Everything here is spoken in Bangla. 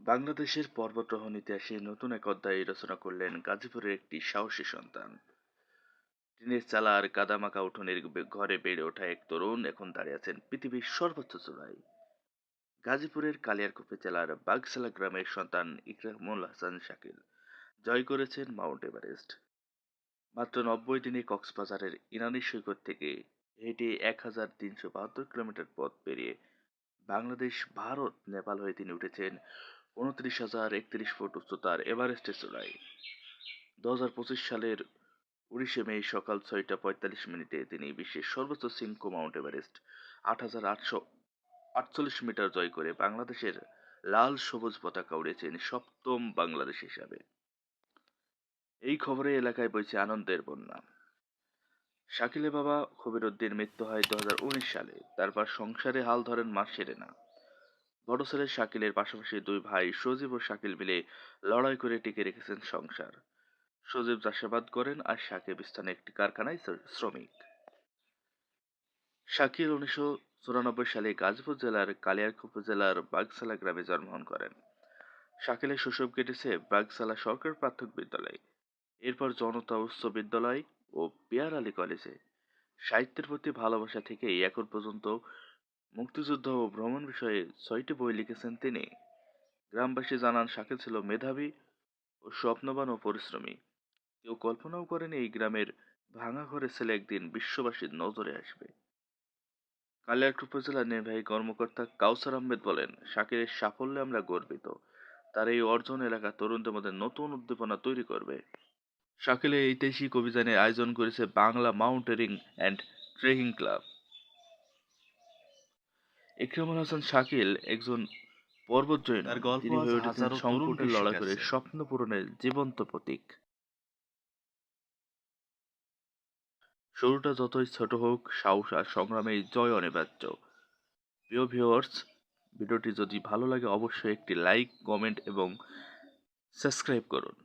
বাংলাদেশের পর্বতারোহণ ইতিহাসে নতুন এক অধ্যায় রচনা করলেন গাজীপুরের একটি সাহসী সন্তান। টিনের চালা আর কাদামাখা উঠোনের ঘরে বেড়ে ওঠা এক তরুণ এখন দাঁড়িয়ে আছেন পৃথিবীর সর্বোচ্চ চূড়ায়। গাজীপুরের কালিয়ারকুপে জেলার বাগসালা গ্রামের সন্তান ইকরামুল হাসান শাকিল জয় করেছেন মাউন্ট এভারেস্ট। মাত্র 90 দিনে কক্সবাজারের ইনানী সৈকত থেকে হেঁটে 1372 কিলোমিটার পথ পেরিয়ে বাংলাদেশ, ভারত, নেপাল হয়ে তিনি উঠেছেন 29,031 ফুট উচ্চতার এভারেস্টের চূড়ায়। 2025 সালের 19শে মে সকাল 6টা 45 মিনিটে তিনি বিশ্বের সর্বোচ্চ শৃঙ্গ মাউন্ট এভারেস্ট 8,848 মিটার জয় করে বাংলাদেশের লাল সবুজ পতাকা উড়িয়েছেন সপ্তম বাংলাদেশ হিসাবে। এই খবরে এলাকায় বইছে আনন্দের বন্যা। শাকিলের বাবা খবির উদ্দিন মৃত্যু হয় 2019 সালে। তারপর সংসারে হাল ধরেন মা সেরেনা। বড় ছেলে শাকিলের পাশাপাশি দুই ভাই সজীব ও শাকিল মিলে লড়াই করে টিকে রেখেছেন সংসার। সজীব চাষাবাদ করেন আর শাকিব স্থানীয় একটি কারখানায় শ্রমিক। শাকিল 1994 সালে গাজীপুর জেলার কালিয়ারকুপ উপজেলার বাগসালা গ্রামে জন্মগ্রহণ করেন। শাকিলের শৈশব কেটেছে বাগসালা সরকারি প্রাথমিক বিদ্যালয়ে, এরপর জনতা উচ্চ বিদ্যালয় ও পিয়ার আলী কলেজে। সাহিত্যের প্রতি ভালোবাসা থেকেই এখন পর্যন্ত মুক্তিযুদ্ধ ও ভ্রমণ বিষয়ে 6টি বই লিখেছেন তিনি। গ্রামবাসী জানান শাকিল ছিল মেধাবী ও স্বপ্নবান ও পরিশ্রমী। কেউ কল্পনাও করেনি এই গ্রামের ভাঙা ঘরের ছেলে একদিন বিশ্ববাসীর নজরে আসবে। কালিয়াকৈর উপজেলার নির্বাহী কর্মকর্তা কাউসার আহমেদ বলেন, শাকিরের সাফল্যে আমরা গর্বিত। তার এই অর্জন এলাকার তরুণদের মধ্যে নতুন উদ্দীপনা তৈরি করবে। শাকিলের ঐতিহাসিক অভিযানের আয়োজন করেছে Bangla mountaineering and trekking club. Ikramul Hasan Shakil একজন পর্বতজয়ী নন, তিনি হয়ে উঠেছেন সংকটের লড়াই করে স্বপ্ন পূরণের জীবন্ত প্রতীক। শুরুটা যতই ছোট হোক, সাহস আর সংগ্রামে জয় অনিবার্য। প্রিয় ভিউয়ার্স, ভিডিওটি যদি ভালো লাগে অবশ্যই একটি লাইক, কমেন্ট এবং সাবস্ক্রাইব করুন।